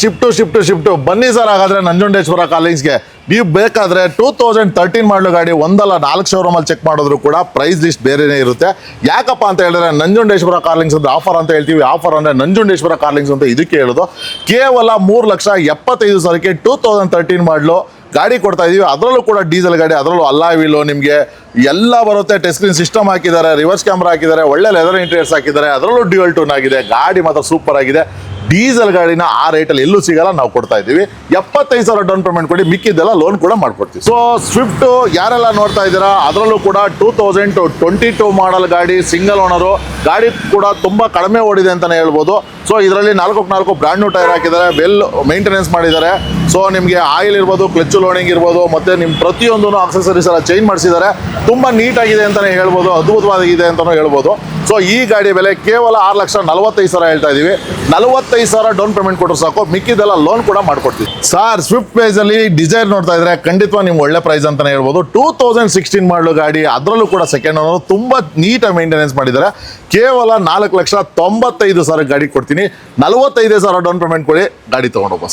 Shift ಬನ್ನಿ sir. ಹಾಗಾದ್ರೆ ನಂಜುಂಡೇಶ್ವರ ಕಾಲೇಜ್ಗೆ ನೀವು ಬೇಕಾದ್ರೆ 2013 ಮಾಡಲು ಗಾಡಿ ಒಂದಲ್ಲ 4 ಶೋರೂಮಲ್ಲಿ ಚೆಕ್ ಮಾಡಿದ್ರು ಕೂಡ ಪ್ರೈಸ್ ಲಿಸ್ಟ್ ಬೇರೆನೇ ಇರುತ್ತೆ. ಯಾಕಪ್ಪ ಅಂತ ಹೇಳಿದ್ರೆ ನಂಜುಂಡೇಶ್ವರ ಕಾರ್ಲಿಂಗ್ಸ್ ಅಂದ್ರೆ ಆಫರ್ ಅಂತ ಹೇಳ್ತೀವಿ. ಆಫರ್ ಅಂದ್ರೆ ನಂಜುಂಡೇಶ್ವರ ಕಾರ್ಲಿಂಗ್ಸ್ ಅಂತ ಇದಕ್ಕೆ ಹೇಳೋದು. ಕೇವಲ 3,75,000ಕ್ಕೆ 2013 ಮಾಡಲು ಗಾಡಿ ಕೊಡ್ತಾ ಇದೀವಿ. ಅದರಲ್ಲೂ ಕೂಡ ಡೀಸೆಲ್ ಗಾಡಿ, ಅದರಲ್ಲೂ ಅಲಾಯ್ ವೀಲು ನಿಮಗೆ ಎಲ್ಲ ಬರುತ್ತೆ. ಟಚ್ ಸ್ಕ್ರೀನ್ ಸಿಸ್ಟಮ್ ಹಾಕಿದ್ದಾರೆ, ರಿವರ್ಸ್ ಕ್ಯಾಮ್ರಾ ಹಾಕಿದ್ದಾರೆ, ಒಳ್ಳೆ ಲೆದರ್ ಇಂಟೀರಿಯರ್ಸ್ ಹಾಕಿದ್ದಾರೆ. ಅದರಲ್ಲೂ ಡ್ಯೂಯಲ್ ಟೋನ್ ಆಗಿದೆ. ಗಾಡಿ ಮಾತ್ರ ಸೂಪರ್ ಆಗಿದೆ. ಡೀಸೆಲ್ ಗಾಡಿನ ಆ ರೇಟಲ್ಲಿ ಎಲ್ಲೂ ಸಿಗಲ್ಲ, ನಾವು ಕೊಡ್ತಾ ಇದ್ದೀವಿ. 75,000 ಡೌನ್ ಪೇಮೆಂಟ್ ಕೊಡಿ, ಮಿಕ್ಕಿದ್ದೆಲ್ಲ ಲೋನ್ ಕೂಡ ಮಾಡ್ಕೊಡ್ತೀವಿ. ಸೊ ಸ್ವಿಫ್ಟ್ ಯಾರೆಲ್ಲ ನೋಡ್ತಾ ಇದ್ದೀರಾ, ಅದರಲ್ಲೂ ಕೂಡ 2022 ಮಾಡಲ್ ಗಾಡಿ, ಸಿಂಗಲ್ ಓನರು ಗಾಡಿ ಕೂಡ ತುಂಬಾ ಕಡಿಮೆ ಓಡಿದೆ ಅಂತಾನೆ ಹೇಳ್ಬೋದು. ಸೊ ಇದರಲ್ಲಿ 4x4 ಬ್ರ್ಯಾಂಡ್ ನ್ಯೂ ಟೈರ್ ಹಾಕಿದ್ದಾರೆ, ವೆಲ್ ಮೇಂಟೆನೆನ್ಸ್ ಮಾಡಿದ್ದಾರೆ. ಸೊ ನಿಮಗೆ ಆಯಿಲ್ ಇರ್ಬೋದು, ಕ್ಲಚ್ ಲೋಡಿಂಗ್ ಇರ್ಬೋದು, ಮತ್ತೆ ನಿಮ್ಮ ಪ್ರತಿಯೊಂದು ಆಕ್ಸೆಸರೀಸ್ ಎಲ್ಲ ಚೇಂಜ್ ಮಾಡಿಸಿದ್ದಾರೆ. ತುಂಬಾ ನೀಟಾಗಿದೆ ಅಂತಾನೆ ಹೇಳ್ಬೋದು, ಅದ್ಭುತವಾಗಿದೆ ಅಂತಾನೂ ಹೇಳ್ಬೋದು. ಸೊ ಈ ಗಾಡಿ ಬೆಲೆ ಕೇವಲ 6,45,000 ಹೇಳ್ತಾ ಇದೀವಿ. 45,000 ಡೌನ್ ಪೇಮೆಂಟ್ ಕೊಟ್ಟರು ಸಾಕು, ಮಿಕ್ಕಿದೆಲ್ಲ ಲೋನ್ ಕೂಡ ಮಾಡ್ಕೊಡ್ತೀವಿ. ಸರ್ ಸ್ವಿಫ್ಟ್ ಪ್ರೈಸ್ ಅಲ್ಲಿ ಡಿಸೈರ್ ನೋಡ್ತಾ ಇದ್ರೆ ಖಂಡಿತವಾಗಿ ನಿಮ್ಗೆ ಒಳ್ಳೆ ಪ್ರೈಸ್ ಅಂತಾನೆ ಹೇಳ್ಬೋದು. 2016 ಮಾಡಲು ಗಾಡಿ, ಅದರಲ್ಲೂ ಕೂಡ ಸೆಕೆಂಡ್ ಓನರ್, ತುಂಬಾ ನೀಟಾಗಿ ಮೇಂಟೆನೆನ್ಸ್ ಮಾಡಿದ್ದಾರೆ. ಕೇವಲ 4,95,000 ಗಾಡಿ ಕೊಡ್ತೀನಿ. 45,000 ಡೌನ್ ಪೇಮೆಂಟ್ ಕೊಡಿ, ಗಾಡಿ ತಗೊಂಡೋಗ್ಬೋದು.